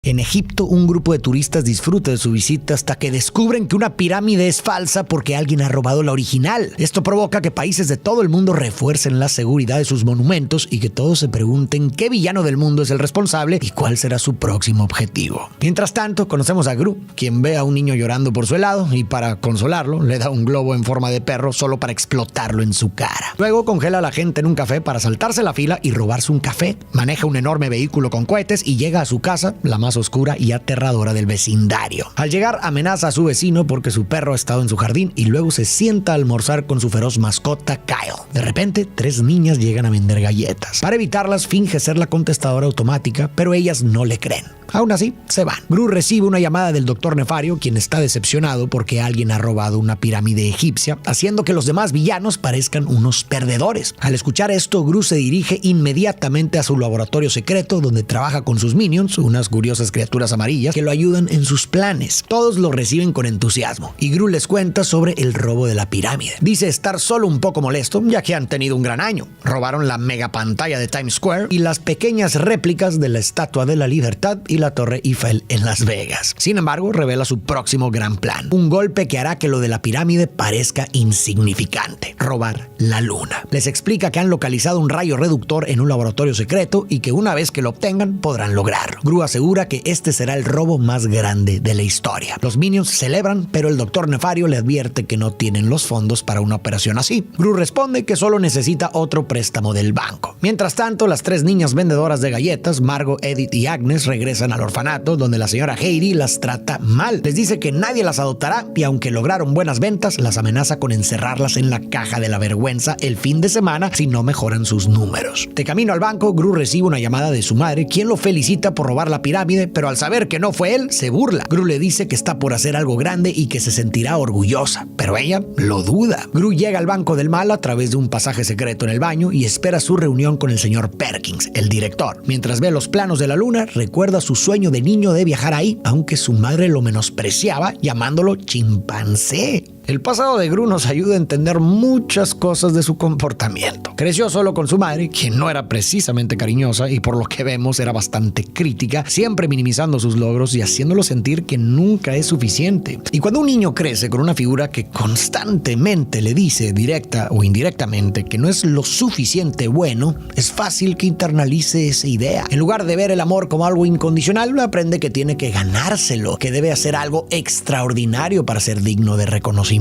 En Egipto, un grupo de turistas disfruta de su visita hasta que descubren que una pirámide es falsa porque alguien ha robado la original. Esto provoca que países de todo el mundo refuercen la seguridad de sus monumentos y que todos se pregunten qué villano del mundo es el responsable y cuál será su próximo objetivo. Mientras tanto, conocemos a Gru, quien ve a un niño llorando por su helado y para consolarlo le da un globo en forma de perro solo para explotarlo en su cara. Luego congela a la gente en un café para saltarse la fila y robarse un café. Maneja un enorme vehículo con cohetes y llega a su casa, la más oscura y aterradora del vecindario. Al llegar, amenaza a su vecino porque su perro ha estado en su jardín y luego se sienta a almorzar con su feroz mascota Kyle. De repente, 3 niñas llegan a vender galletas. Para evitarlas, finge ser la contestadora automática, pero ellas no le creen. Aún así, se van. Gru recibe una llamada del Dr. Nefario, quien está decepcionado porque alguien ha robado una pirámide egipcia, haciendo que los demás villanos parezcan unos perdedores. Al escuchar esto, Gru se dirige inmediatamente a su laboratorio secreto, donde trabaja con sus minions, unas curiosas criaturas amarillas que lo ayudan en sus planes. Todos lo reciben con entusiasmo, y Gru les cuenta sobre el robo de la pirámide. Dice estar solo un poco molesto, ya que han tenido un gran año. Robaron la mega pantalla de Times Square y las pequeñas réplicas de la Estatua de la Libertad y la Torre Eiffel en Las Vegas. Sin embargo, revela su próximo gran plan. Un golpe que hará que lo de la pirámide parezca insignificante. Robar la luna. Les explica que han localizado un rayo reductor en un laboratorio secreto y que una vez que lo obtengan, podrán lograrlo. Gru asegura que este será el robo más grande de la historia. Los minions celebran, pero el Dr. Nefario le advierte que no tienen los fondos para una operación así. Gru responde que solo necesita otro préstamo del banco. Mientras tanto, las 3 niñas vendedoras de galletas, Margot, Edith y Agnes, regresan al orfanato donde la señora Heidi las trata mal. Les dice que nadie las adoptará y aunque lograron buenas ventas, las amenaza con encerrarlas en la caja de la vergüenza el fin de semana si no mejoran sus números. De camino al banco, Gru recibe una llamada de su madre, quien lo felicita por robar la pirámide, pero al saber que no fue él, se burla. Gru le dice que está por hacer algo grande y que se sentirá orgullosa, pero ella lo duda. Gru llega al banco del mal a través de un pasaje secreto en el baño y espera su reunión con el señor Perkins, el director. Mientras ve los planos de la luna, recuerda su sueño de niño de viajar ahí, aunque su madre lo menospreciaba llamándolo chimpancé. El pasado de Gru nos ayuda a entender muchas cosas de su comportamiento. Creció solo con su madre, quien no era precisamente cariñosa y por lo que vemos era bastante crítica, siempre minimizando sus logros y haciéndolo sentir que nunca es suficiente. Y cuando un niño crece con una figura que constantemente le dice, directa o indirectamente, que no es lo suficiente bueno, es fácil que internalice esa idea. En lugar de ver el amor como algo incondicional, aprende que tiene que ganárselo, que debe hacer algo extraordinario para ser digno de reconocimiento.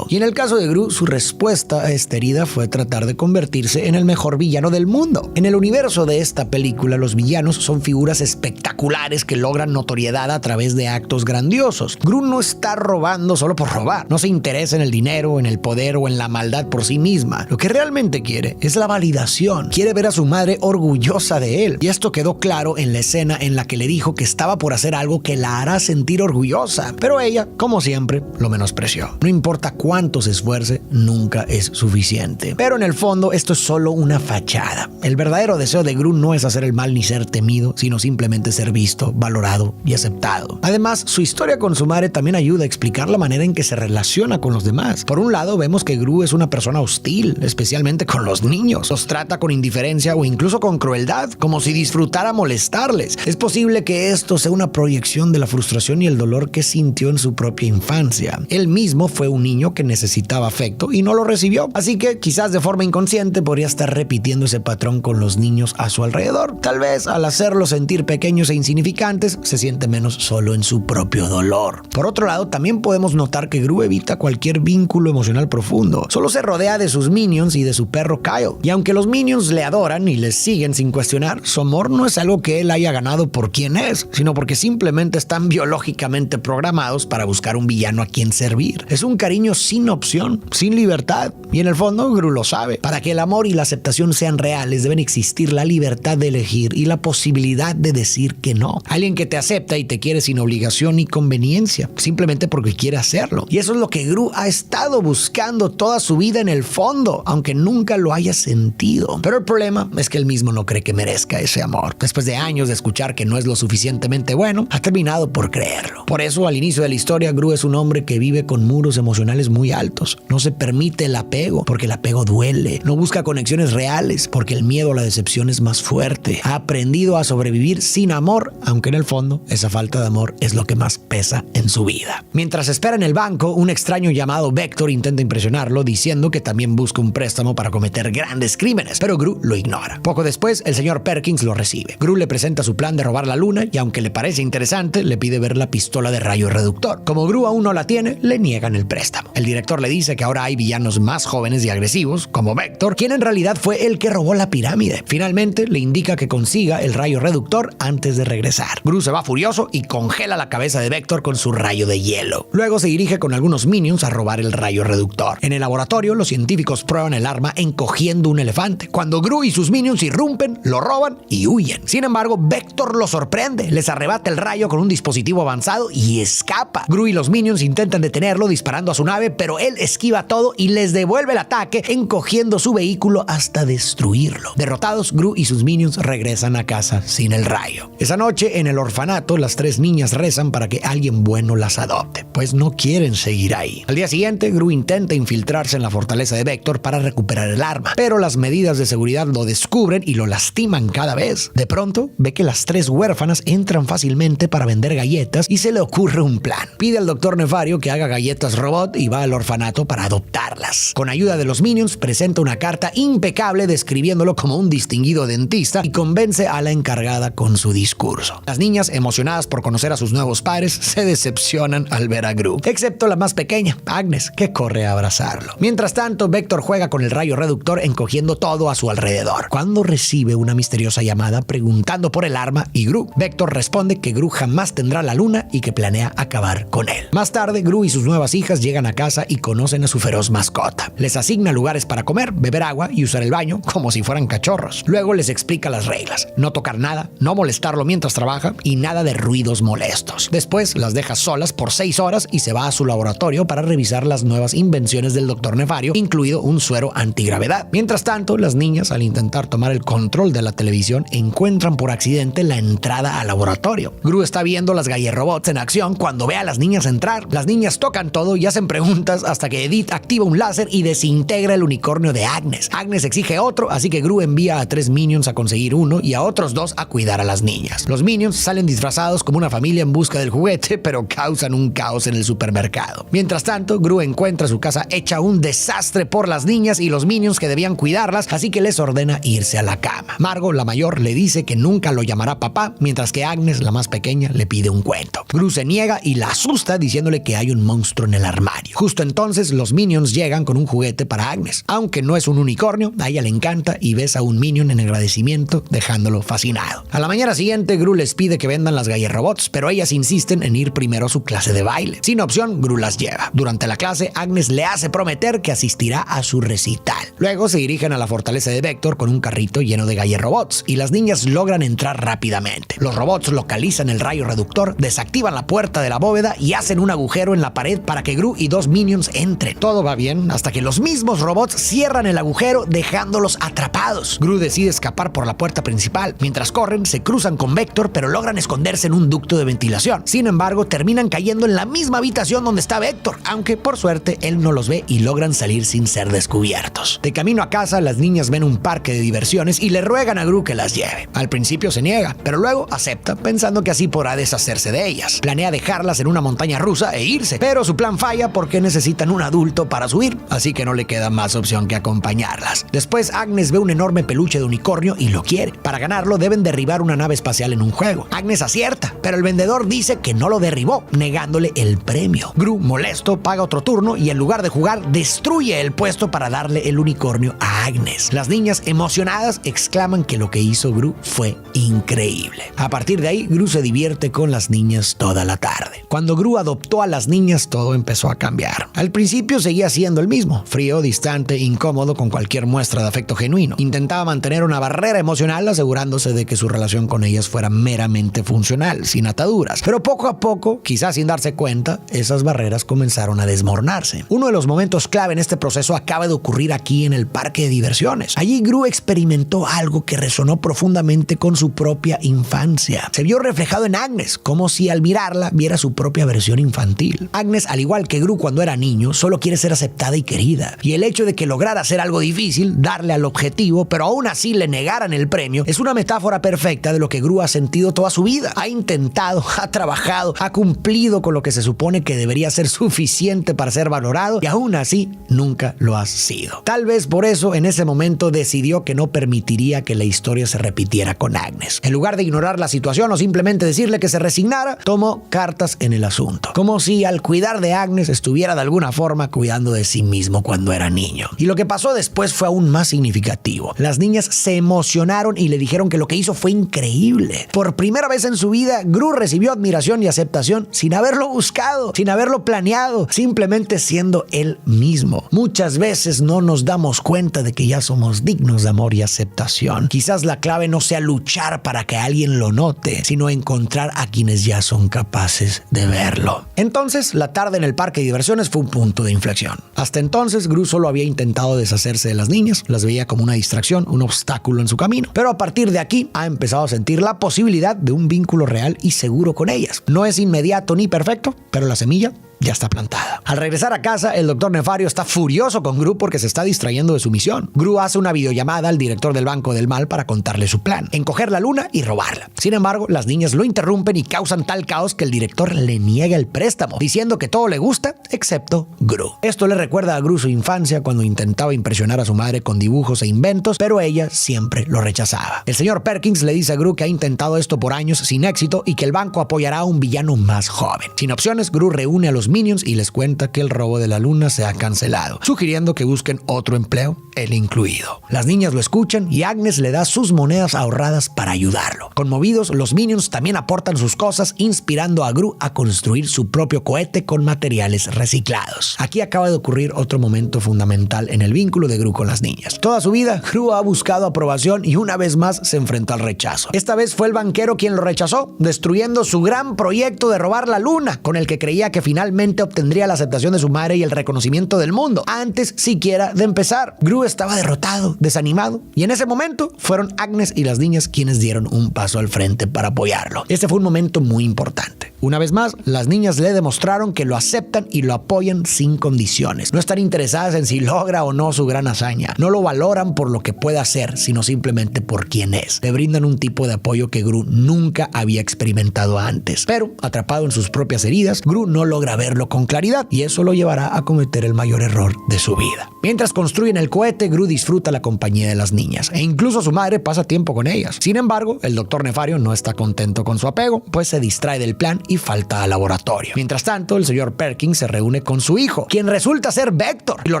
Y en el caso de Gru, su respuesta a esta herida fue tratar de convertirse en el mejor villano del mundo. En el universo de esta película, los villanos son figuras espectaculares que logran notoriedad a través de actos grandiosos. Gru no está robando solo por robar, no se interesa en el dinero, en el poder o en la maldad por sí misma. Lo que realmente quiere es la validación. Quiere ver a su madre orgullosa de él. Y esto quedó claro en la escena en la que le dijo que estaba por hacer algo que la hará sentir orgullosa. Pero ella, como siempre, lo menospreció. No importa cuánto se esfuerce, nunca es suficiente. Pero en el fondo, esto es solo una fachada. El verdadero deseo de Gru no es hacer el mal ni ser temido, sino simplemente ser visto, valorado y aceptado. Además, su historia con su madre también ayuda a explicar la manera en que se relaciona con los demás. Por un lado, vemos que Gru es una persona hostil, especialmente con los niños. Los trata con indiferencia o incluso con crueldad, como si disfrutara molestarles. Es posible que esto sea una proyección de la frustración y el dolor que sintió en su propia infancia. Él mismo fue un niño que necesitaba afecto y no lo recibió, así que quizás de forma inconsciente podría estar repitiendo ese patrón con los niños a su alrededor. Tal vez al hacerlos sentir pequeños e insignificantes se siente menos solo en su propio dolor. Por otro lado, también podemos notar que Gru evita cualquier vínculo emocional profundo. Solo se rodea de sus minions y de su perro Kyle, y aunque los minions le adoran y le siguen sin cuestionar, su amor no es algo que él haya ganado por quien es, sino porque simplemente están biológicamente programados para buscar un villano a quien servir. Es un cariño sin opción, sin libertad, y en el fondo Gru lo sabe. Para que el amor y la aceptación sean reales, deben existir la libertad de elegir y la posibilidad de decir que no. Alguien que te acepta y te quiere sin obligación ni conveniencia, simplemente porque quiere hacerlo. Y eso es lo que Gru ha estado buscando toda su vida en el fondo, aunque nunca lo haya sentido. Pero el problema es que él mismo no cree que merezca ese amor. Después de años de escuchar que no es lo suficientemente bueno, ha terminado por creerlo. Por eso, al inicio de la historia, Gru es un hombre que vive con muros emocionales muy altos. No se permite el apego, porque el apego duele. No busca conexiones reales, porque el miedo a la decepción es más fuerte. Ha aprendido a sobrevivir sin amor, aunque en el fondo esa falta de amor es lo que más pesa en su vida. Mientras espera en el banco, un extraño llamado Vector intenta impresionarlo diciendo que también busca un préstamo para cometer grandes crímenes, pero Gru lo ignora. Poco después, el señor Perkins lo recibe. Gru le presenta su plan de robar la luna y aunque le parece interesante, le pide ver la pistola de rayo reductor. Como Gru aún no la tiene, le niegan el préstamo. El director le dice que ahora hay villanos más jóvenes y agresivos, como Vector, quien en realidad fue el que robó la pirámide. Finalmente, le indica que consiga el rayo reductor antes de regresar. Gru se va furioso y congela la cabeza de Vector con su rayo de hielo. Luego se dirige con algunos minions a robar el rayo reductor. En el laboratorio, los científicos prueban el arma encogiendo un elefante. Cuando Gru y sus minions irrumpen, lo roban y huyen. Sin embargo, Vector lo sorprende, les arrebata el rayo con un dispositivo avanzado y escapa. Gru y los minions intentan detenerlo disparando a su nave, pero él esquiva todo y les devuelve el ataque encogiendo su vehículo hasta destruirlo. Derrotados, Gru y sus minions regresan a casa sin el rayo. Esa noche, en el orfanato, las tres niñas rezan para que alguien bueno las adopte, pues no quieren seguir ahí. Al día siguiente, Gru intenta infiltrarse en la fortaleza de Vector para recuperar el arma, pero las medidas de seguridad lo descubren y lo lastiman cada vez. De pronto, ve que las tres huérfanas entran fácilmente para vender galletas y se le ocurre un plan. Pide al doctor Nefario que haga galletas robot y va al orfanato para adoptarlas. Con ayuda de los minions, presenta una carta impecable describiéndolo como un distinguido dentista y convence a la encargada con su discurso. Las niñas, emocionadas por conocer a sus nuevos padres, se decepcionan al ver a Gru, excepto la más pequeña, Agnes, que corre a abrazarlo. Mientras tanto, Vector juega con el rayo reductor encogiendo todo a su alrededor, cuando recibe una misteriosa llamada preguntando por el arma y Gru. Vector responde que Gru jamás tendrá la luna y que planea acabar con él. Más tarde, Gru y sus nuevas hijas llegan a casa y conocen a su feroz mascota. Les asigna lugares para comer, beber agua y usar el baño como si fueran cachorros. Luego les explica las reglas: no tocar nada, no molestarlo mientras trabaja y nada de ruidos molestos. Después las deja solas por 6 horas y se va a su laboratorio para revisar las nuevas invenciones del Dr. Nefario, incluido un suero antigravedad. Mientras tanto, las niñas, al intentar tomar el control de la televisión, encuentran por accidente la entrada al laboratorio. Gru está viendo las gallerrobots en acción cuando ve a las niñas entrar. Las niñas tocan todo y hacen preguntas hasta que Edith activa un láser y desintegra el unicornio de Agnes. Agnes exige otro, así que Gru envía a 3 minions a conseguir uno y a otros 2 a cuidar a las niñas. Los minions salen disfrazados como una familia en busca del juguete, pero causan un caos en el supermercado. Mientras tanto, Gru encuentra su casa hecha un desastre por las niñas y los minions que debían cuidarlas, así que les ordena irse a la cama. Margot, la mayor, le dice que nunca lo llamará papá, mientras que Agnes, la más pequeña, le pide un cuento. Gru se niega y la asusta diciéndole que hay un monstruo en el armario. Justo entonces, los minions llegan con un juguete para Agnes. Aunque no es un unicornio, a ella le encanta y besa a un minion en agradecimiento, dejándolo fascinado. A la mañana siguiente, Gru les pide que vendan las gallerrobots, pero ellas insisten en ir primero a su clase de baile. Sin opción, Gru las lleva. Durante la clase, Agnes le hace prometer que asistirá a su recital. Luego se dirigen a la fortaleza de Vector con un carrito lleno de gallerrobots y las niñas logran entrar rápidamente. Los robots localizan el rayo reductor, desactivan la puerta de la bóveda y hacen un agujero en la pared para que Gru y 2 minions entren. Todo va bien hasta que los mismos robots cierran el agujero dejándolos atrapados. Gru decide escapar por la puerta principal. Mientras corren, se cruzan con Vector, pero logran esconderse en un ducto de ventilación. Sin embargo, terminan cayendo en la misma habitación donde está Vector, aunque por suerte él no los ve y logran salir sin ser descubiertos. De camino a casa, las niñas ven un parque de diversiones y le ruegan a Gru que las lleve. Al principio se niega, pero luego acepta, pensando que así podrá deshacerse de ellas. Planea dejarlas en una montaña rusa e irse, pero su plan falla porque necesitan un adulto para subir, así que no le queda más opción que acompañarlas. Después, Agnes ve un enorme peluche de unicornio y lo quiere. Para ganarlo, deben derribar una nave espacial en un juego. Agnes acierta, pero el vendedor dice que no lo derribó, negándole el premio. Gru, molesto, paga otro turno y en lugar de jugar, destruye el puesto para darle el unicornio a Agnes. Las niñas, emocionadas, exclaman que lo que hizo Gru fue increíble. A partir de ahí, Gru se divierte con las niñas toda la tarde. Cuando Gru adoptó a las niñas, todo empezó a cambiar. Al principio seguía siendo el mismo, frío, distante, incómodo con cualquier muestra de afecto genuino. Intentaba mantener una barrera emocional, asegurándose de que su relación con ellas fuera meramente funcional, sin ataduras. Pero poco a poco, quizás sin darse cuenta, esas barreras comenzaron a desmoronarse. Uno de los momentos clave en este proceso acaba de ocurrir aquí en el parque de diversiones. Allí Gru experimentó algo que resonó profundamente con su propia infancia. Se vio reflejado en Agnes, como si al mirarla viera su propia versión infantil. Agnes, al igual que que Gru cuando era niño solo quiere ser aceptada y querida. Y el hecho de que lograra hacer algo difícil, darle al objetivo, pero aún así le negaran el premio, es una metáfora perfecta de lo que Gru ha sentido toda su vida. Ha intentado, ha trabajado, ha cumplido con lo que se supone que debería ser suficiente para ser valorado y aún así nunca lo ha sido. Tal vez por eso en ese momento decidió que no permitiría que la historia se repitiera con Agnes. En lugar de ignorar la situación o simplemente decirle que se resignara, tomó cartas en el asunto. Como si al cuidar de Agnes estuviera de alguna forma cuidando de sí mismo cuando era niño. Y lo que pasó después fue aún más significativo. Las niñas se emocionaron y le dijeron que lo que hizo fue increíble. Por primera vez en su vida, Gru recibió admiración y aceptación sin haberlo buscado, sin haberlo planeado, simplemente siendo él mismo. Muchas veces no nos damos cuenta de que ya somos dignos de amor y aceptación. Quizás la clave no sea luchar para que alguien lo note, sino encontrar a quienes ya son capaces de verlo. Entonces, la tarde en el parque de diversiones fue un punto de inflexión. Hasta entonces, Gru solo había intentado deshacerse de las niñas, las veía como una distracción, un obstáculo en su camino. Pero a partir de aquí, ha empezado a sentir la posibilidad de un vínculo real y seguro con ellas. No es inmediato ni perfecto, pero la semilla ya está plantada. Al regresar a casa, el Dr. Nefario está furioso con Gru porque se está distrayendo de su misión. Gru hace una videollamada al director del Banco del Mal para contarle su plan: encoger la luna y robarla. Sin embargo, las niñas lo interrumpen y causan tal caos que el director le niega el préstamo, diciendo que todo le gusta excepto Gru. Esto le recuerda a Gru su infancia cuando intentaba impresionar a su madre con dibujos e inventos, pero ella siempre lo rechazaba. El señor Perkins le dice a Gru que ha intentado esto por años sin éxito y que el banco apoyará a un villano más joven. Sin opciones, Gru reúne a los Minions y les cuenta que el robo de la luna se ha cancelado, sugiriendo que busquen otro empleo, él incluido. Las niñas lo escuchan y Agnes le da sus monedas ahorradas para ayudarlo. Conmovidos, los Minions también aportan sus cosas, inspirando a Gru a construir su propio cohete con materiales reciclados. Aquí acaba de ocurrir otro momento fundamental en el vínculo de Gru con las niñas. Toda su vida, Gru ha buscado aprobación y una vez más se enfrentó al rechazo. Esta vez fue el banquero quien lo rechazó, destruyendo su gran proyecto de robar la luna, con el que creía que finalmente obtendría la aceptación de su madre y el reconocimiento del mundo, antes siquiera de empezar. Gru estaba derrotado, desanimado, y en ese momento fueron Agnes y las niñas quienes dieron un paso al frente para apoyarlo. Este fue un momento muy importante. Una vez más, las niñas le demostraron que lo aceptan y lo apoyan sin condiciones. No están interesadas en si logra o no su gran hazaña. No lo valoran por lo que puede hacer, sino simplemente por quién es. Le brindan un tipo de apoyo que Gru nunca había experimentado antes. Pero, atrapado en sus propias heridas, Gru no logra verlo con claridad y eso lo llevará a cometer el mayor error de su vida. Mientras construyen el cohete, Gru disfruta la compañía de las niñas e incluso su madre pasa tiempo con ellas. Sin embargo, el Dr. Nefario no está contento con su apego, pues se distrae del plan y falta al laboratorio. Mientras tanto, el señor Perkins se reúne con su hijo, quien resulta ser Vector, y lo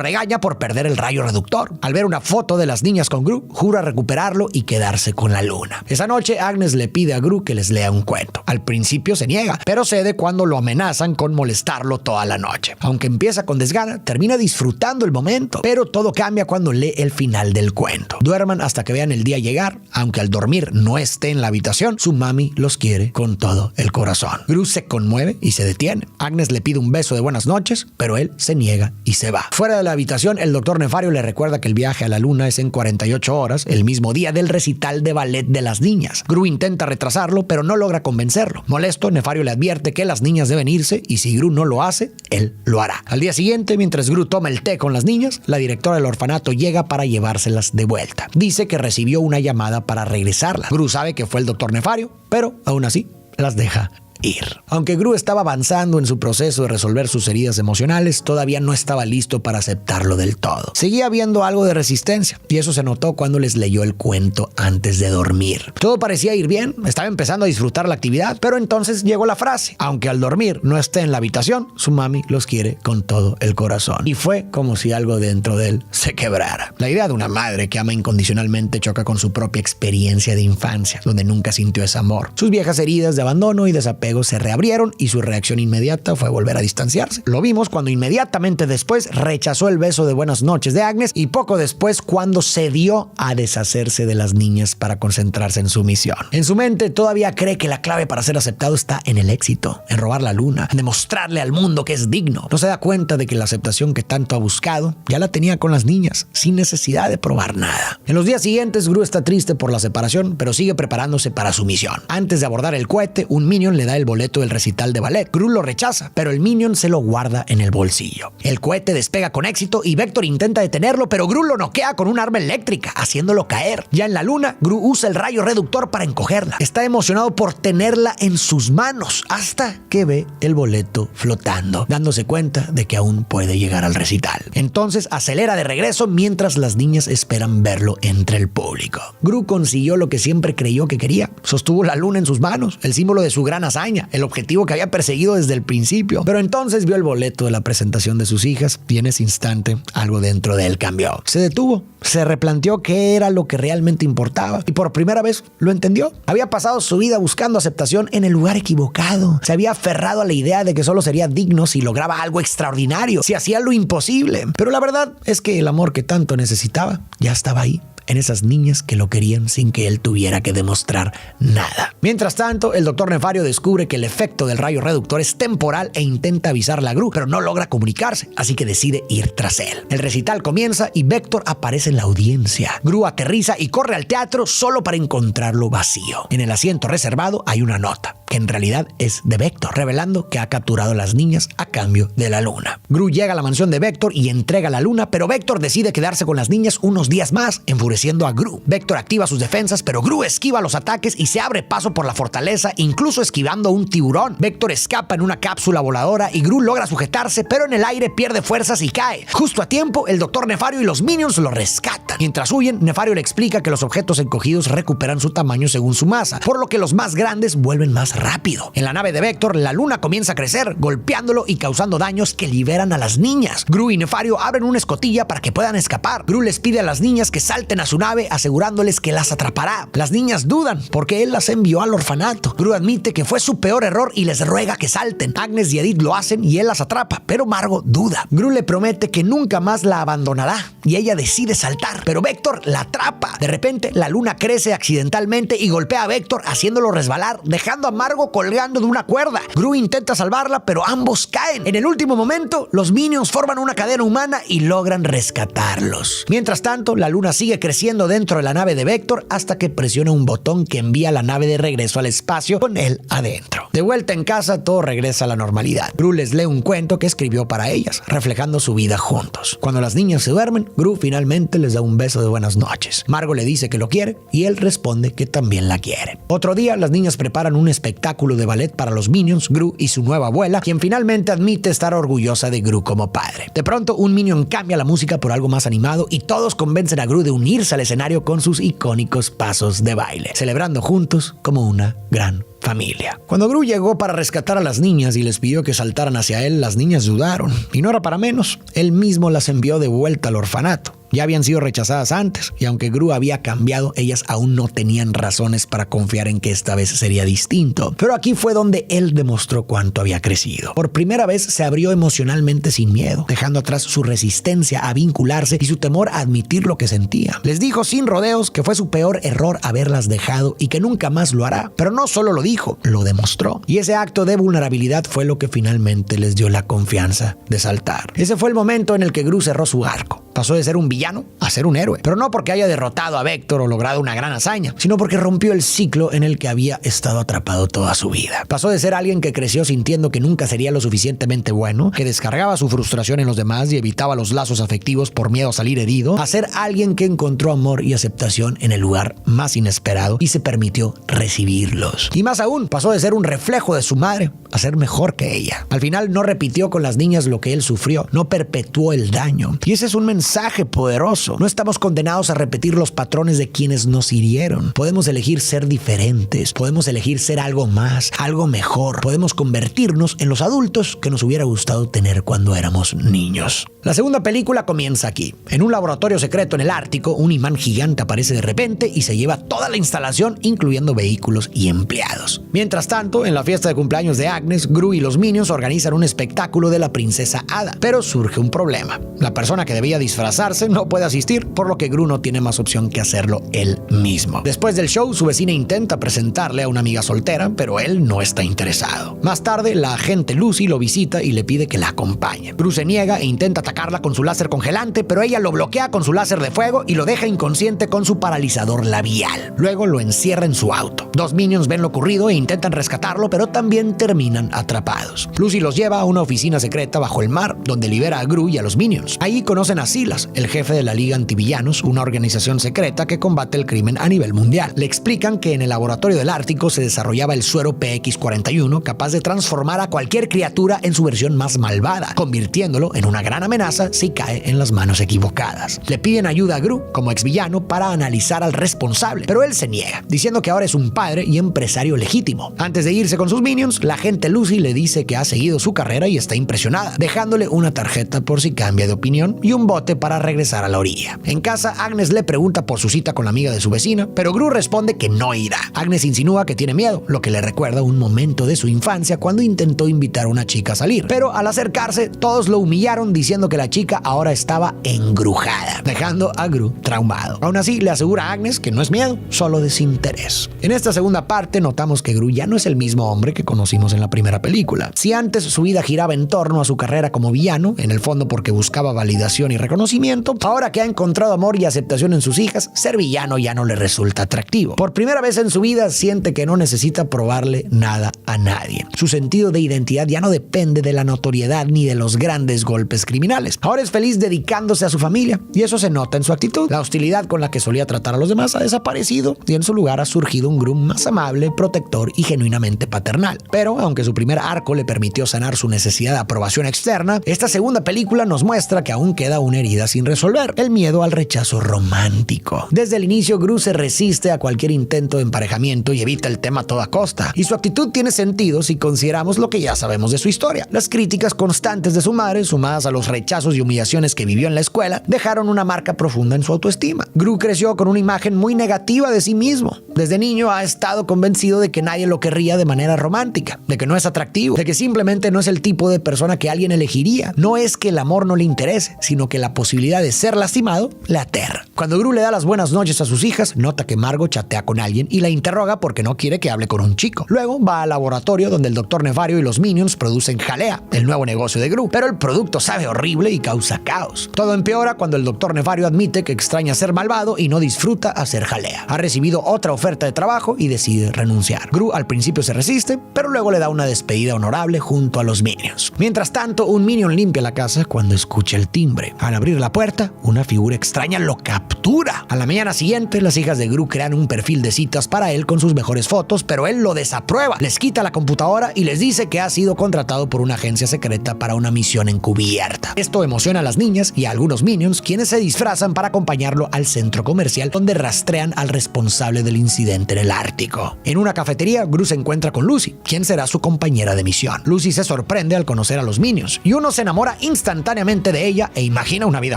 regaña por perder el rayo reductor. Al ver una foto de las niñas con Gru, jura recuperarlo y quedarse con la luna. Esa noche, Agnes le pide a Gru que les lea un cuento. Al principio se niega, pero cede cuando lo amenazan con molestarlo toda la noche. Aunque empieza con desgana, termina disfrutando el momento, pero todo cambia cuando lee el final del cuento. Duerman hasta que vean el día llegar, aunque al dormir no esté en la habitación, su mami los quiere con todo el corazón. Gru se conmueve y se detiene. Agnes le pide un beso de buenas noches, pero él se niega y se va. Fuera de la habitación, el Dr. Nefario le recuerda que el viaje a la luna es en 48 horas, el mismo día del recital de ballet de las niñas. Gru intenta retrasarlo, pero no logra convencerlo. Molesto, Nefario le advierte que las niñas deben irse y si Gru no lo hace, él lo hará. Al día siguiente, mientras Gru toma el té con las niñas, la directora del orfanato llega para llevárselas de vuelta. Dice que recibió una llamada para regresarlas. Gru sabe que fue el Dr. Nefario, pero aún así las deja ir. Aunque Gru estaba avanzando en su proceso de resolver sus heridas emocionales, todavía no estaba listo para aceptarlo del todo. Seguía habiendo algo de resistencia, y eso se notó cuando les leyó el cuento antes de dormir. Todo parecía ir bien, estaba empezando a disfrutar la actividad, pero entonces llegó la frase: aunque al dormir no esté en la habitación, su mami los quiere con todo el corazón. Y fue como si algo dentro de él se quebrara. La idea de una madre que ama incondicionalmente choca con su propia experiencia de infancia, donde nunca sintió ese amor. Sus viejas heridas de abandono y desapego se reabrieron y su reacción inmediata fue volver a distanciarse. Lo vimos cuando inmediatamente después rechazó el beso de buenas noches de Agnes y poco después cuando cedió a deshacerse de las niñas para concentrarse en su misión. En su mente todavía cree que la clave para ser aceptado está en el éxito, en robar la luna, en demostrarle al mundo que es digno. No se da cuenta de que la aceptación que tanto ha buscado ya la tenía con las niñas, sin necesidad de probar nada. En los días siguientes, Gru está triste por la separación, pero sigue preparándose para su misión. Antes de abordar el cohete, un Minion le da el el boleto del recital de ballet. Gru lo rechaza, pero el Minion se lo guarda en el bolsillo. El cohete despega con éxito y Vector intenta detenerlo, pero Gru lo noquea con un arma eléctrica, haciéndolo caer. Ya en la luna, Gru usa el rayo reductor para encogerla. Está emocionado por tenerla en sus manos, hasta que ve el boleto flotando, dándose cuenta de que aún puede llegar al recital. Entonces acelera de regreso mientras las niñas esperan verlo entre el público. Gru consiguió lo que siempre creyó que quería. Sostuvo la luna en sus manos, el símbolo de su gran hazaña, el objetivo que había perseguido desde el principio. Pero entonces vio el boleto de la presentación de sus hijas y en ese instante algo dentro de él cambió. Se detuvo, se replanteó qué era lo que realmente importaba y por primera vez lo entendió. Había pasado su vida buscando aceptación en el lugar equivocado. Se había aferrado a la idea de que solo sería digno si lograba algo extraordinario, si hacía lo imposible. Pero la verdad es que el amor que tanto necesitaba ya estaba ahí, en esas niñas que lo querían sin que él tuviera que demostrar nada. Mientras tanto, el Dr. Nefario descubre que el efecto del rayo reductor es temporal e intenta avisarle a Gru, pero no logra comunicarse, así que decide ir tras él. El recital comienza y Vector aparece en la audiencia. Gru aterriza y corre al teatro solo para encontrarlo vacío. En el asiento reservado hay una nota, que en realidad es de Vector, revelando que ha capturado a las niñas a cambio de la luna. Gru llega a la mansión de Vector y entrega la luna, pero Vector decide quedarse con las niñas unos días más, enfureciendo a Gru. Vector activa sus defensas, pero Gru esquiva los ataques y se abre paso por la fortaleza, incluso esquivando un tiburón. Vector escapa en una cápsula voladora y Gru logra sujetarse, pero en el aire pierde fuerzas y cae. Justo a tiempo, el Dr. Nefario y los Minions lo rescatan. Mientras huyen, Nefario le explica que los objetos encogidos recuperan su tamaño según su masa, por lo que los más grandes vuelven más rápido. En la nave de Vector, la luna comienza a crecer, golpeándolo y causando daños que liberan a las niñas. Gru y Nefario abren una escotilla para que puedan escapar. Gru les pide a las niñas que salten a su nave, asegurándoles que las atrapará. Las niñas dudan porque él las envió al orfanato. Gru admite que fue su peor error y les ruega que salten. Agnes y Edith lo hacen y él las atrapa, pero Margo duda. Gru le promete que nunca más la abandonará y ella decide saltar, pero Vector la atrapa. De repente, la luna crece accidentalmente y golpea a Vector, haciéndolo resbalar, dejando a Margo colgando de una cuerda. Gru intenta salvarla, pero ambos caen. En el último momento, los Minions forman una cadena humana y logran rescatarlos. Mientras tanto, la luna sigue creciendo dentro de la nave de Vector hasta que presiona un botón que envía la nave de regreso al espacio con él adentro. De vuelta en casa, todo regresa a la normalidad. Gru les lee un cuento que escribió para ellas, reflejando su vida juntos. Cuando las niñas se duermen, Gru finalmente les da un beso de buenas noches. Margo le dice que lo quiere y él responde que también la quiere. Otro día, las niñas preparan un espectáculo de ballet para los Minions, Gru y su nueva abuela, quien finalmente admite estar orgullosa de Gru como padre. De pronto, un Minion cambia la música por algo más animado y todos convencen a Gru de unirse al escenario con sus icónicos pasos de baile, celebrando juntos como una gran familia. Cuando Gru llegó para rescatar a las niñas y les pidió que saltaran hacia él, las niñas dudaron. Y no era para menos, él mismo las envió de vuelta al orfanato. Ya habían sido rechazadas antes, y aunque Gru había cambiado, ellas aún no tenían razones para confiar en que esta vez sería distinto. Pero aquí fue donde él demostró cuánto había crecido. Por primera vez se abrió emocionalmente sin miedo, dejando atrás su resistencia a vincularse y su temor a admitir lo que sentía. Les dijo sin rodeos que fue su peor error haberlas dejado y que nunca más lo hará. Pero no solo lo dijo, lo demostró. Y ese acto de vulnerabilidad fue lo que finalmente les dio la confianza de saltar. Ese fue el momento en el que Gru cerró su arco. Pasó de ser un villano a ser un héroe. Pero no porque haya derrotado a Vector o logrado una gran hazaña, sino porque rompió el ciclo en el que había estado atrapado toda su vida. Pasó de ser alguien que creció sintiendo que nunca sería lo suficientemente bueno, que descargaba su frustración en los demás y evitaba los lazos afectivos por miedo a salir herido, a ser alguien que encontró amor y aceptación en el lugar más inesperado y se permitió recibirlos. Y más aún, pasó de ser un reflejo de su madre a ser mejor que ella. Al final no repitió con las niñas lo que él sufrió, no perpetuó el daño. Y ese es un mensaje poderoso. No estamos condenados a repetir los patrones de quienes nos hirieron. Podemos elegir ser diferentes, podemos elegir ser algo más, algo mejor. Podemos convertirnos en los adultos que nos hubiera gustado tener cuando éramos niños. La segunda película comienza aquí. En un laboratorio secreto en el Ártico, un imán gigante aparece de repente y se lleva toda la instalación, incluyendo vehículos y empleados. Mientras tanto, en la fiesta de cumpleaños de Agnes, Gru y los Minions organizan un espectáculo de la princesa Hada. Pero surge un problema. La persona que debía disfrazarse no no puede asistir, por lo que Gru no tiene más opción que hacerlo él mismo. Después del show, su vecina intenta presentarle a una amiga soltera, pero él no está interesado. Más tarde, la agente Lucy lo visita y le pide que la acompañe. Gru se niega e intenta atacarla con su láser congelante, pero ella lo bloquea con su láser de fuego y lo deja inconsciente con su paralizador labial. Luego lo encierra en su auto. Dos minions ven lo ocurrido e intentan rescatarlo, pero también terminan atrapados. Lucy los lleva a una oficina secreta bajo el mar, donde libera a Gru y a los minions. Ahí conocen a Silas, el jefe de la Liga Antivillanos, una organización secreta que combate el crimen a nivel mundial. Le explican que en el laboratorio del Ártico se desarrollaba el suero PX-41, capaz de transformar a cualquier criatura en su versión más malvada, convirtiéndolo en una gran amenaza si cae en las manos equivocadas. Le piden ayuda a Gru, como exvillano, para analizar al responsable, pero él se niega, diciendo que ahora es un padre y empresario legítimo. Antes de irse con sus minions, la agente Lucy le dice que ha seguido su carrera y está impresionada, dejándole una tarjeta por si cambia de opinión y un bote para regresar a la orilla. En casa, Agnes le pregunta por su cita con la amiga de su vecina, pero Gru responde que no irá. Agnes insinúa que tiene miedo, lo que le recuerda un momento de su infancia cuando intentó invitar a una chica a salir. Pero al acercarse, todos lo humillaron diciendo que la chica ahora estaba engrujada, dejando a Gru traumado. Aún así, le asegura a Agnes que no es miedo, solo desinterés. En esta segunda parte notamos que Gru ya no es el mismo hombre que conocimos en la primera película. Si antes su vida giraba en torno a su carrera como villano, en el fondo porque buscaba validación y reconocimiento, ahora que ha encontrado amor y aceptación en sus hijas, ser villano ya no le resulta atractivo. Por primera vez en su vida siente que no necesita probarle nada a nadie. Su sentido de identidad ya no depende de la notoriedad ni de los grandes golpes criminales. Ahora es feliz dedicándose a su familia y eso se nota en su actitud. La hostilidad con la que solía tratar a los demás ha desaparecido y en su lugar ha surgido un Gru más amable, protector y genuinamente paternal. Pero aunque su primer arco le permitió sanar su necesidad de aprobación externa, esta segunda película nos muestra que aún queda una herida sin resolver: el miedo al rechazo romántico. Desde el inicio, Gru se resiste a cualquier intento de emparejamiento y evita el tema a toda costa. Y su actitud tiene sentido si consideramos lo que ya sabemos de su historia. Las críticas constantes de su madre, sumadas a los rechazos y humillaciones que vivió en la escuela, dejaron una marca profunda en su autoestima. Gru creció con una imagen muy negativa de sí mismo. Desde niño ha estado convencido de que nadie lo querría de manera romántica, de que no es atractivo, de que simplemente no es el tipo de persona que alguien elegiría. No es que el amor no le interese, sino que la posibilidad de ser lastimado le aterra. Cuando Gru le da las buenas noches a sus hijas, nota que Margo chatea con alguien y la interroga porque no quiere que hable con un chico. Luego va al laboratorio donde el Dr. Nefario y los Minions producen jalea, el nuevo negocio de Gru, pero el producto sabe horrible y causa caos. Todo empeora cuando el Dr. Nefario admite que extraña ser malvado y no disfruta hacer jalea. Ha recibido otra oferta de trabajo y decide renunciar. Gru al principio se resiste, pero luego le da una despedida honorable junto a los Minions. Mientras tanto, un Minion limpia la casa cuando escucha el timbre. Al abrir la puerta, una figura extraña lo captura. A la mañana siguiente, las hijas de Gru crean un perfil de citas para él con sus mejores fotos, pero él lo desaprueba. Les quita la computadora y les dice que ha sido contratado por una agencia secreta para una misión encubierta. Esto emociona a las niñas y a algunos Minions, quienes se disfrazan para acompañarlo al centro comercial, donde rastrean al responsable del incidente en el Ártico. En una cafetería, Gru se encuentra con Lucy, quien será su compañera de misión. Lucy se sorprende al conocer a los Minions, y uno se enamora instantáneamente de ella e imagina una vida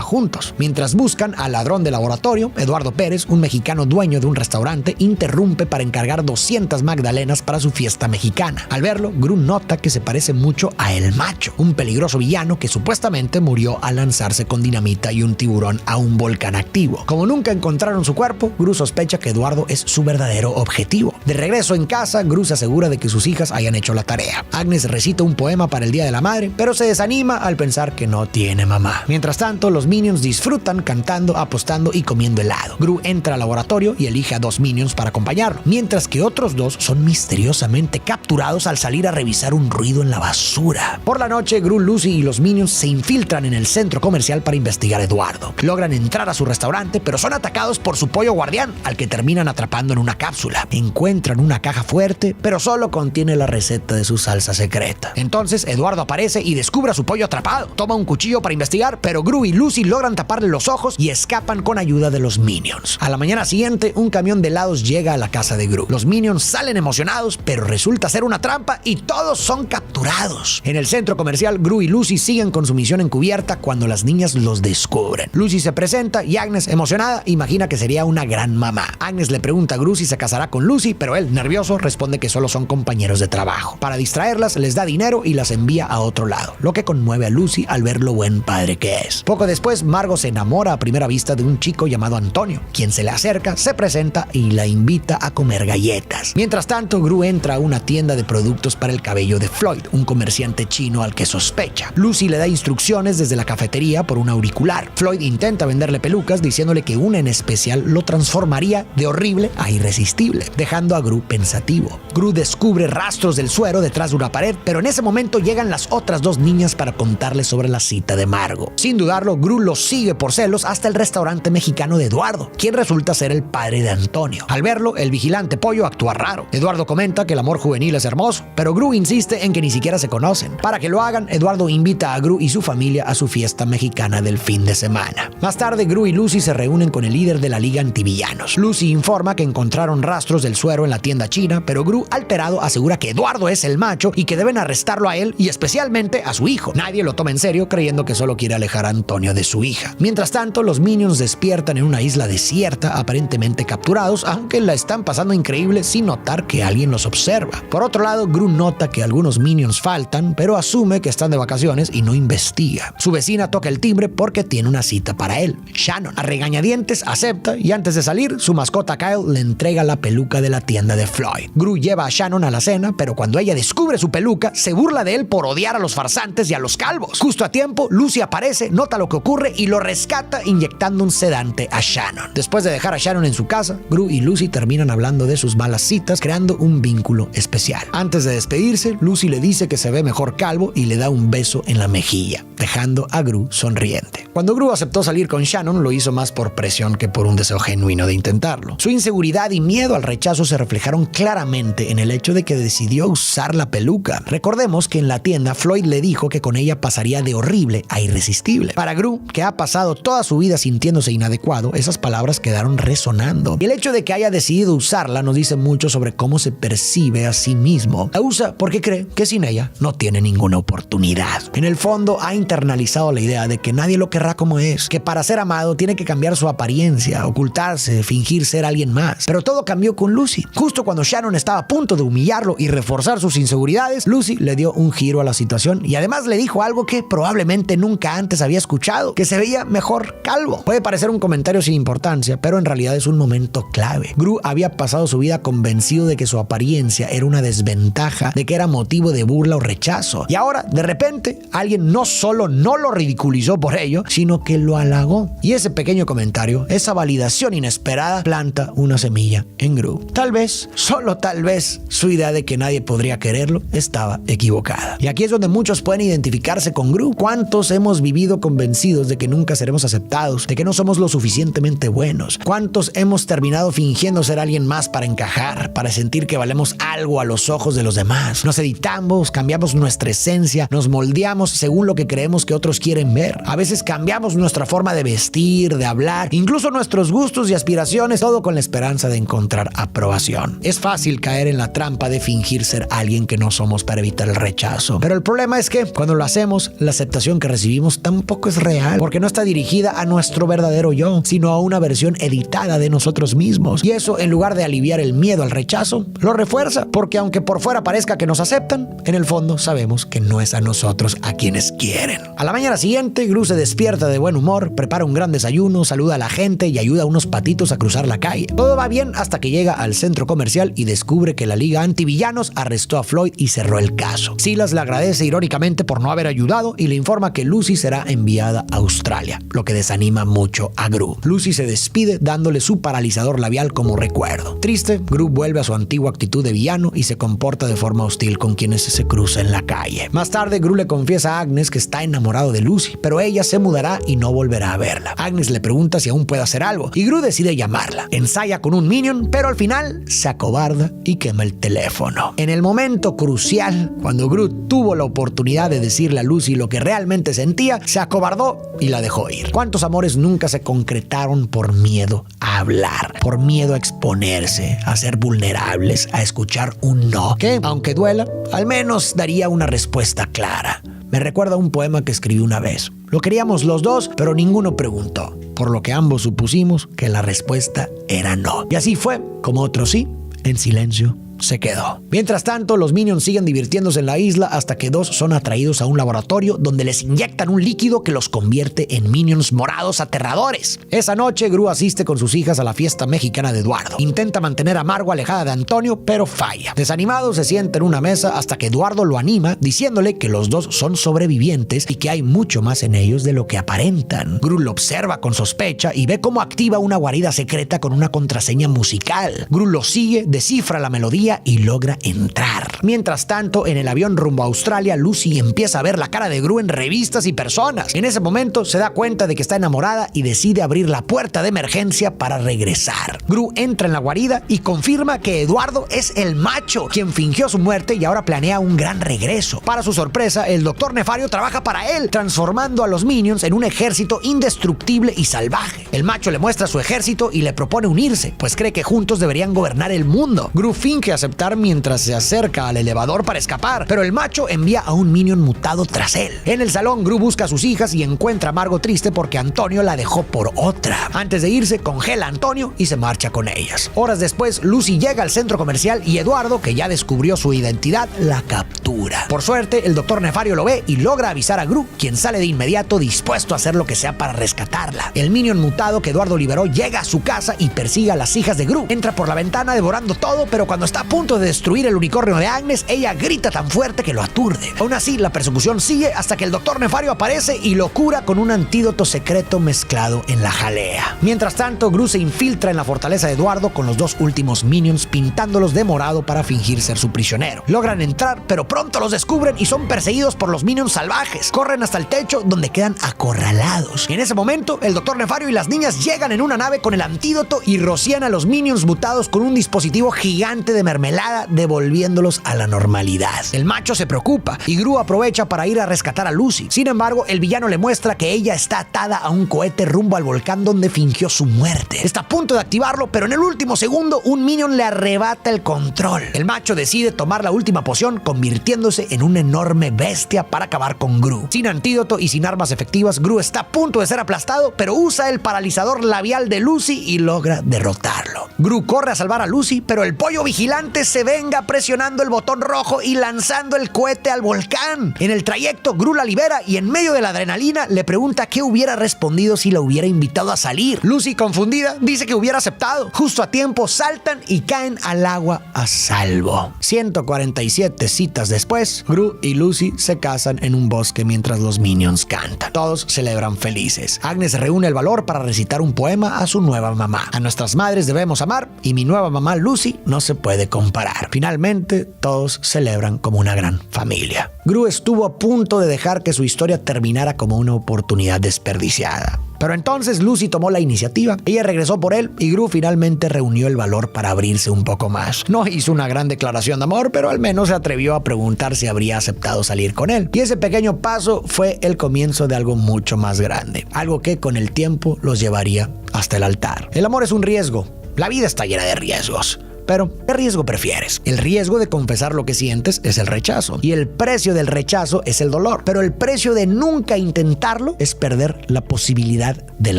juntos. Mientras buscan al ladrón del laboratorio, Eduardo Pérez, un mexicano dueño de un restaurante, interrumpe para encargar 200 magdalenas para su fiesta mexicana. Al verlo, Gru nota que se parece mucho a El Macho, un peligroso villano que supuestamente murió al lanzarse con dinamita y un tiburón a un volcán activo. Como nunca encontraron su cuerpo, Gru sospecha que Eduardo es su verdadero objetivo. De regreso en casa, Gru se asegura de que sus hijas hayan hecho la tarea. Agnes recita un poema para el Día de la Madre, pero se desanima al pensar que no tiene mamá. Mientras tanto, los Minions disfrutan cantando, apostando y comiendo helado. Gru entra al laboratorio y elige a 2 Minions para acompañarlo, mientras que otros 2 son misteriosamente capturados al salir a revisar un ruido en la basura. Por la noche, Gru, Lucy y los Minions se infiltran en el centro comercial para investigar a Eduardo. Logran entrar a su restaurante, pero son atacados por su pollo guardián, al que terminan atrapando en una cápsula. Encuentran una caja fuerte, pero solo contiene la receta de su salsa secreta. Entonces, Eduardo aparece y descubre a su pollo atrapado. Toma un cuchillo para investigar, pero Gru y Lucy logran taparle los ojos y escapan con ayuda de los Minions. A la mañana siguiente, un camión de helados llega a la casa de Gru. Los Minions salen emocionados, pero resulta ser una trampa y todos son capturados. En el centro comercial, Gru y Lucy siguen con su misión encubierta cuando las niñas los descubren. Lucy se presenta y Agnes, emocionada, imagina que sería una gran mamá. Agnes le pregunta a Gru si se casará con Lucy, pero él, nervioso, responde que solo son compañeros de trabajo. Para distraerlas, les da dinero y las envía a otro lado, lo que conmueve a Lucy al ver lo buen padre que es. Poco después, Margo se enamora a primera vista de un chico llamado Antonio, quien se le acerca, se presenta y la invita a comer galletas. Mientras tanto, Gru entra a una tienda de productos para el cabello de Floyd, un comerciante chino al que sospecha. Lucy le da instrucciones desde la cafetería por un auricular. Floyd intenta venderle pelucas diciéndole que una en especial lo transformaría de horrible a irresistible, dejando a Gru pensativo. Gru descubre rastros del suero detrás de una pared, pero en ese momento llegan las otras dos niñas para contarle sobre la cita de Margo. Sin dudarlo, Gru lo sigue por celos hasta el restaurante mexicano de Eduardo, quien resulta ser el padre de Antonio. Al verlo, el vigilante pollo actúa raro. Eduardo comenta que el amor juvenil es hermoso, pero Gru insiste en que ni siquiera se conocen. Para que lo hagan, Eduardo invita a Gru y su familia a su fiesta mexicana del fin de semana. Más tarde, Gru y Lucy se reúnen con el líder de la Liga Antivillanos. Lucy informa que encontraron rastros del suero en la tienda china, pero Gru, alterado, asegura que Eduardo es el macho y que deben arrestarlo a él y especialmente a su hijo. Nadie lo toma en serio, creyendo que solo quiere alejar a Antonio de su hija. Mientras tanto, los Minions despiertan en una isla desierta, aparentemente capturados, aunque la están pasando increíble sin notar que alguien los observa. Por otro lado, Gru nota que algunos Minions faltan, pero asume que están de vacaciones y no investiga. Su vecina toca el timbre porque tiene una cita para él. Shannon, a regañadientes, acepta y antes de salir, su mascota Kyle le entrega la peluca de la tienda de Floyd. Gru lleva a Shannon a la cena, pero cuando ella descubre su peluca, se burla de él por odiar a los farsantes y a los calvos. Justo a tiempo, Lucy aparece, nota lo que ocurre y lo rescata inyectando un sedante a Shannon. Después de dejar a Shannon en su casa, Gru y Lucy terminan hablando de sus malas citas, creando un vínculo especial. Antes de despedirse, Lucy le dice que se ve mejor calvo y le da un beso en la mejilla, dejando a Gru sonriente. Cuando Gru aceptó salir con Shannon, lo hizo más por presión que por un deseo genuino de intentarlo. Su inseguridad y miedo al rechazo se reflejaron claramente en el hecho de que decidió usar la peluca. Recordemos que en la tienda Floyd le dijo que con ella pasaría de horrible a irresistible. Para Gru, que ha pasado toda su vida sintiéndose inadecuado, esas palabras quedaron resonando. Y el hecho de que haya decidido usarla nos dice mucho sobre cómo se percibe a sí mismo. La usa porque cree que sin ella no tiene ninguna oportunidad. En el fondo ha internalizado la idea de que nadie lo querrá como es, que para ser amado tiene que cambiar su apariencia, ocultarse, fingir ser alguien más. Pero todo cambió con Lucy. Justo cuando Shannon estaba a punto de humillarlo y reforzar sus inseguridades, Lucy le dio un giro a la situación y además le dijo algo que probablemente nunca antes había escuchado, que se veía mejor calvo. Puede parecer un comentario sin importancia, pero en realidad es un momento clave. Gru había pasado su vida convencido de que su apariencia era una desventaja, de que era motivo de burla o rechazo. Y ahora, de repente, alguien no solo no lo ridiculizó por ello, sino que lo halagó. Y ese pequeño comentario, esa validación inesperada, planta una semilla en Gru. Tal vez, solo tal vez, su idea de que nadie podría quererlo estaba equivocada. Y aquí es donde muchos pueden identificarse con Gru. ¿Cuántos hemos vivido convencidos de que nunca seremos aceptados, de que no somos lo suficientemente buenos? ¿Cuántos hemos terminado fingiendo ser alguien más para encajar, para sentir que valemos algo a los ojos de los demás? Nos editamos, cambiamos nuestra esencia, nos moldeamos según lo que creemos que otros quieren ver. A veces cambiamos nuestra forma de vestir, de hablar, incluso nuestros gustos y aspiraciones, todo con la esperanza de encontrar aprobación. Es fácil caer en la trampa de fingir ser alguien que no somos para evitar el rechazo. Pero el problema es que cuando lo hacemos, la aceptación que recibimos tampoco es real, porque no está dirigida a nuestro verdadero yo, sino a una versión editada de nosotros mismos. Y eso, en lugar de aliviar el miedo al rechazo, lo refuerza, porque aunque por fuera parezca que nos aceptan, en el fondo sabemos que no es a nosotros a quienes quieren. A la mañana siguiente, Gru se despierta de buen humor, prepara un gran desayuno, saluda a la gente y ayuda a unos patitos a cruzar la calle. Todo va bien hasta que llega al centro comercial y descubre que la Liga Antivillanos arrestó a Floyd y cerró el caso. Silas le agradece irónicamente por no haber ayudado y le informa que Lucy será enviada a Australia, lo que desanima mucho a Gru. Lucy se despide dándole su paralizador labial como recuerdo. Triste, Gru vuelve a su antigua actitud de villano y se comporta de forma hostil con quienes se cruza en la calle. Más tarde, Gru le confiesa a Agnes que está enamorado de Lucy, pero ella se mudará y no volverá a verla. Agnes le pregunta si aún puede hacer algo y Gru decide llamarla. Ensaya con un Minion, pero al final se acobarda y quema el teléfono. En el momento crucial, cuando Gru tuvo la oportunidad de decirle a Lucy lo que realmente sentía, se acobardó y la dejó ir. ¿Cuántos amores nunca se concretaron por miedo a hablar, por miedo a exponerse, a ser vulnerables, a escuchar un no, que, aunque duela, al menos daría una respuesta clara? Me recuerda un poema que escribí una vez. Lo queríamos los dos, pero ninguno preguntó, por lo que ambos supusimos que la respuesta era no. Y así fue, como otros sí, en silencio se quedó. Mientras tanto, los Minions siguen divirtiéndose en la isla hasta que dos son atraídos a un laboratorio donde les inyectan un líquido que los convierte en Minions morados aterradores. Esa noche, Gru asiste con sus hijas a la fiesta mexicana de Eduardo. Intenta mantener a Margo alejada de Antonio, pero falla. Desanimado, se sienta en una mesa hasta que Eduardo lo anima, diciéndole que los dos son sobrevivientes y que hay mucho más en ellos de lo que aparentan. Gru lo observa con sospecha y ve cómo activa una guarida secreta con una contraseña musical. Gru lo sigue, descifra la melodía y logra entrar. Mientras tanto, en el avión rumbo a Australia, Lucy empieza a ver la cara de Gru en revistas y personas. En ese momento se da cuenta de que está enamorada y decide abrir la puerta de emergencia para regresar. Gru entra en la guarida y confirma que Eduardo es el macho, quien fingió su muerte y ahora planea un gran regreso. Para su sorpresa, el Dr. Nefario trabaja para él, transformando a los Minions en un ejército indestructible y salvaje. El macho le muestra su ejército y le propone unirse, pues cree que juntos deberían gobernar el mundo. Gru finge aceptar mientras se acerca al elevador para escapar, pero el macho envía a un Minion mutado tras él. En el salón, Gru busca a sus hijas y encuentra a Margo triste porque Antonio la dejó por otra. Antes de irse, congela a Antonio y se marcha con ellas. Horas después, Lucy llega al centro comercial y Eduardo, que ya descubrió su identidad, la captura. Por suerte, el Dr. Nefario lo ve y logra avisar a Gru, quien sale de inmediato dispuesto a hacer lo que sea para rescatarla. El Minion mutado que Eduardo liberó llega a su casa y persigue a las hijas de Gru. Entra por la ventana devorando todo, pero cuando está a punto de destruir el unicornio de Agnes, ella grita tan fuerte que lo aturde. Aún así, la persecución sigue hasta que el Dr. Nefario aparece y lo cura con un antídoto secreto mezclado en la jalea. Mientras tanto, Gru se infiltra en la fortaleza de Eduardo con los dos últimos Minions, pintándolos de morado para fingir ser su prisionero. Logran entrar, pero pronto los descubren y son perseguidos por los Minions salvajes. Corren hasta el techo, donde quedan acorralados. En ese momento, el Dr. Nefario y las niñas llegan en una nave con el antídoto y rocían a los Minions mutados con un dispositivo gigante de mermelada, devolviéndolos a la normalidad. El macho se preocupa y Gru aprovecha para ir a rescatar a Lucy. Sin embargo, el villano le muestra que ella está atada a un cohete rumbo al volcán donde fingió su muerte. Está a punto de activarlo, pero en el último segundo, un Minion le arrebata el control. El macho decide tomar la última poción, convirtiéndose en una enorme bestia para acabar con Gru. Sin antídoto y sin armas efectivas, Gru está a punto de ser aplastado, pero usa el paralizador labial de Lucy y logra derrotarlo. Gru corre a salvar a Lucy, pero el pollo vigilante se venga presionando el botón rojo y lanzando el cohete al volcán. En el trayecto, Gru la libera y en medio de la adrenalina le pregunta qué hubiera respondido si la hubiera invitado a salir. Lucy, confundida, dice que hubiera aceptado. Justo a tiempo saltan y caen al agua a salvo. 147 citas después, Gru y Lucy se casan en un bosque mientras los Minions cantan. Todos celebran felices. Agnes reúne el valor para recitar un poema a su nueva mamá. A nuestras madres debemos amar y mi nueva mamá Lucy no se puede comparar. Finalmente, todos celebran como una gran familia. Gru estuvo a punto de dejar que su historia terminara como una oportunidad desperdiciada. Pero entonces Lucy tomó la iniciativa. Ella regresó por él y Gru finalmente reunió el valor para abrirse un poco más. No hizo una gran declaración de amor, pero al menos se atrevió a preguntar si habría aceptado salir con él. Y ese pequeño paso fue el comienzo de algo mucho más grande. Algo que con el tiempo los llevaría hasta el altar. El amor es un riesgo. La vida está llena de riesgos. Pero, ¿qué riesgo prefieres? El riesgo de confesar lo que sientes es el rechazo. Y el precio del rechazo es el dolor. Pero el precio de nunca intentarlo es perder la posibilidad del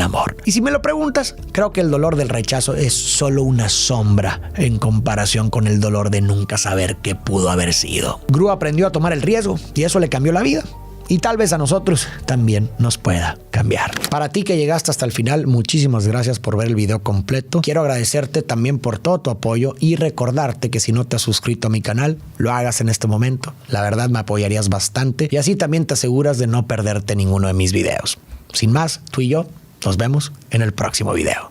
amor. Y si me lo preguntas, creo que el dolor del rechazo es solo una sombra en comparación con el dolor de nunca saber qué pudo haber sido. Gru aprendió a tomar el riesgo y eso le cambió la vida. Y tal vez a nosotros también nos pueda cambiar. Para ti que llegaste hasta el final, muchísimas gracias por ver el video completo. Quiero agradecerte también por todo tu apoyo y recordarte que si no te has suscrito a mi canal, lo hagas en este momento. La verdad me apoyarías bastante y así también te aseguras de no perderte ninguno de mis videos. Sin más, tú y yo nos vemos en el próximo video.